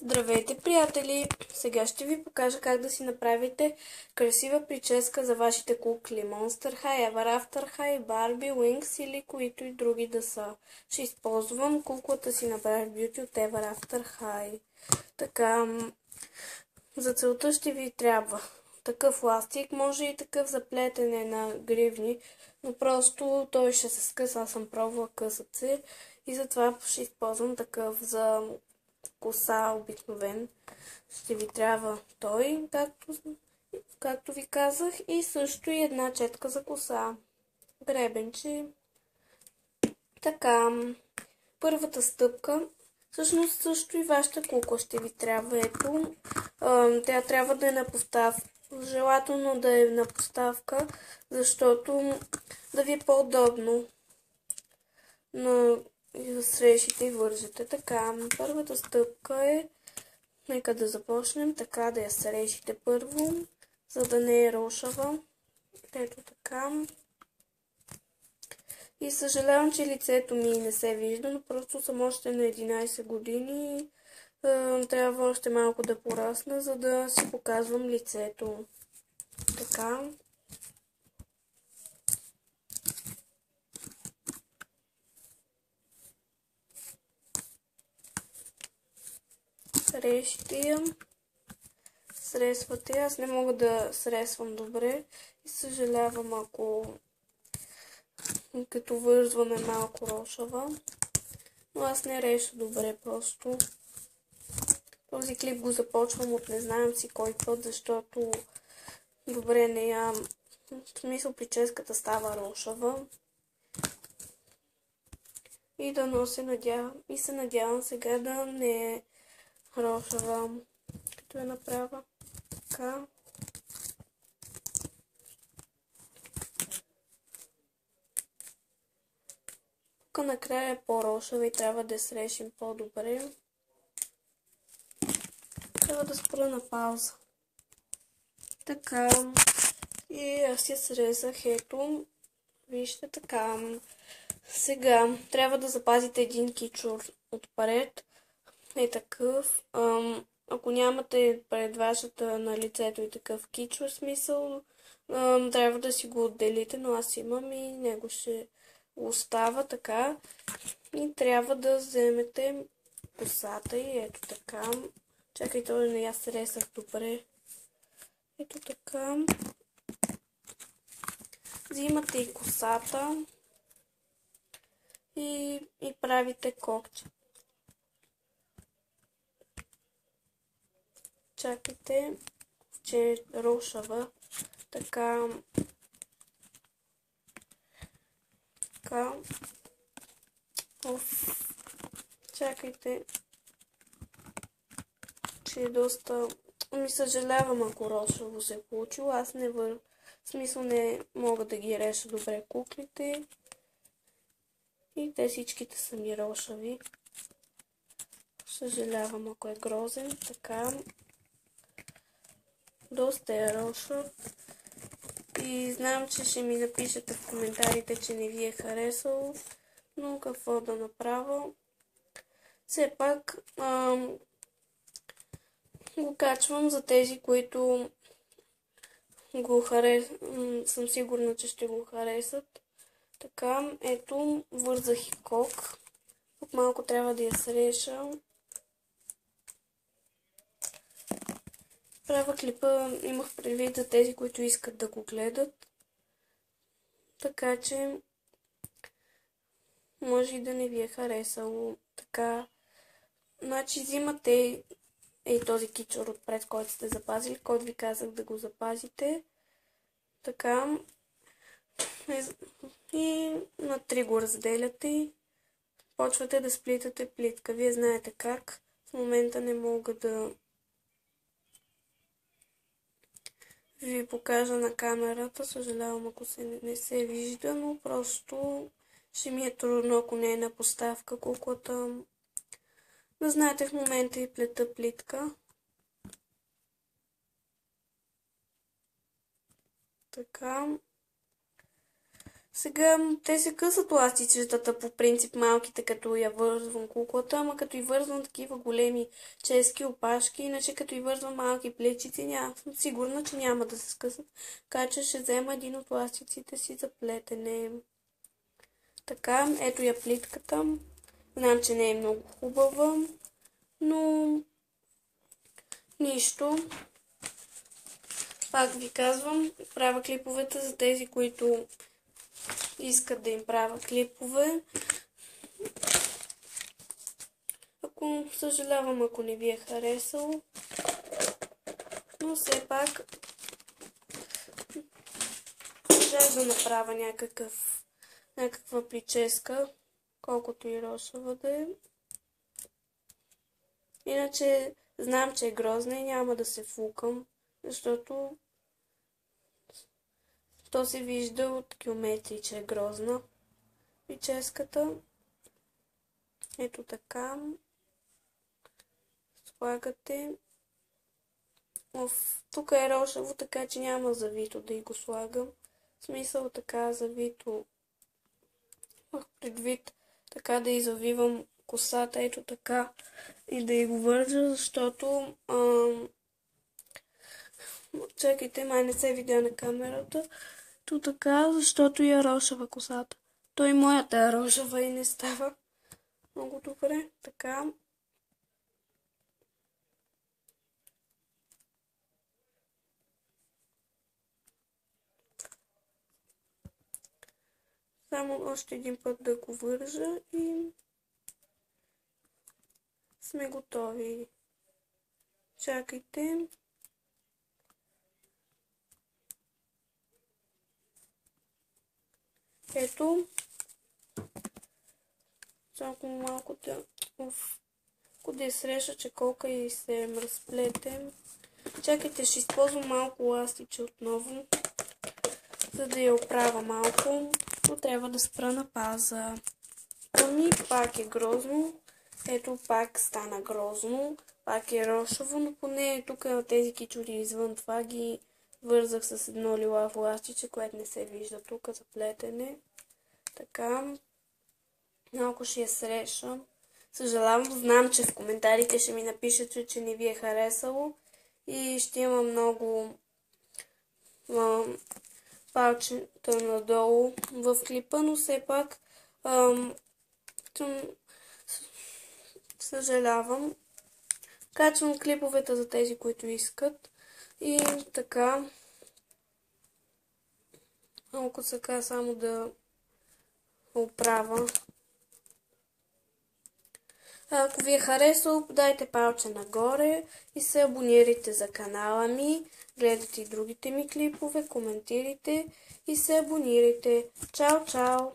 Здравейте, приятели! Сега ще ви покажа как да си направите красива прическа за вашите кукли Monster High, Ever After High, Barbie, Wings или които и други да са. Ще използвам куклата си на Brave Beauty от Ever After High. Така, за целта ще ви трябва такъв ластик, може и такъв за плетене на гривни, но просто той ще се скъса, аз съм пробвала, късат се и затова ще използвам такъв за коса обикновен. Ще ви трябва той, както ви казах, и също и една четка за коса. Гребенче. Така, първата стъпка, всъщност също и вашата кукла ще ви трябва. Ето, тя трябва да е на поставка. Желателно да е на поставка, защото да ви е по-удобно да срещите и вържете. Така, първата стъпка е, нека да започнем така, да я срещите първо, за да не е рошава. Ето така. И съжалявам, че лицето ми не се вижда, но просто съм още на 11 години и трябва още малко да порасна, за да си показвам лицето. Така. Срещите я. Сресвате. Аз не мога да сресвам добре и съжалявам, ако като вързваме малко рошава. Но аз не реша добре просто. Този клип го започвам от не знам си кой път, защото добре не я... В смисъл прическата става рошава. И да се надявам сега да не е рошава, като я направя така. Тук накрая е по-рошава и трябва да се решим по-добре. Трябва да спра на пауза. Така. И аз я срезах, ето. Вижте така. Сега трябва да запазите един кичур отпред. Е такъв. Ако нямате пред вашата на лицето и такъв кичур, смисъл, трябва да си го отделите, но аз имам и него ще остава така. И трябва да вземете косата и ето така. Чакайте, не я сресах добре. Ето така. Взимате и косата и правите когти. Чакайте, че е рошава. Така. Така. Чакайте, че е доста... съжалявам, ако рошаво се е получило. Аз в смисъл не мога да ги реша добре куклите. И те всичките са ми рошави. Съжалявам, ако е грозен. Така. Доста е рошав. И знам, че ще ми напишете в коментарите, че не ви е харесало. Но какво да направя? Все пак го качвам за тези, които го съм сигурна, че ще го харесат. Така, ето, вързах и кок. Тук малко трябва да я среша. Правя клипа, имах предвид за тези, които искат да го гледат. Така че, може и да не ви е харесало. Така, значи взимате този кичур отпред, който сте запазили, който ви казах да го запазите. Така. И на 3 го разделяте и почвате да сплитате плитка. Вие знаете как. В момента не мога да ви покажа на камерата. Съжалявам, ако не се вижда, но просто ще ми е трудно, ако не е на поставка куклата. Да знаете, в момента и плета плитка. Така. Сега те се късат ластичетата по принцип малките, като я вързвам куклата, ама като и вързвам такива големи чески опашки, иначе като и вързвам малки плечици, съм сигурна, че няма да се скъсат. Така че ще взема един от ластиците си за плетене. Така, ето я плитката. Знам, че не е много хубава, но нищо. Пак ви казвам, правя клиповете за тези, които искат да им правя клипове. Съжалявам, ако не ви е харесало, но все пак трябва да направя някаква прическа, колкото и рошава да е. Иначе знам, че е грозна и няма да се фукам, защото то се вижда от километри, че е грозна прическата. Ето така. Слагате. Тук е рошаво, така че няма завито да и го слагам. В смисъл така завито. Предвид така да извивам косата, ето така. И да и го вържа, защото чакайте, май не се видя на камерата. То така, защото я рошава косата. Той моята е рошава и не става много добре. Така. Само още един път да го вържа и сме готови. Чакайте. Ето. Само малко да... Къде среща, че колка и се разплете. Чакайте, ще използвам малко ластиче отново, за да я оправя малко. Но трябва да спра на паза. Ами пак е грозно. Ето пак стана грозно. Пак е рошаво, но поне тук тези кичури извън това ги вързах с едно лилаво ластиче, което не се вижда тук за плетене. Така. Малко ще я срешам. Съжалявам, знам, че в коментарите ще ми напишете, че не ви е харесало. И ще има много палчета надолу в клипа, но все пак съжалявам. Качвам клиповете за тези, които искат. И така. Малко сега само да оправя. Ако ви е харесало, дайте палче нагоре и се абонирайте за канала ми. Гледайте и другите ми клипове, коментирайте и се абонирайте. Чао, чао!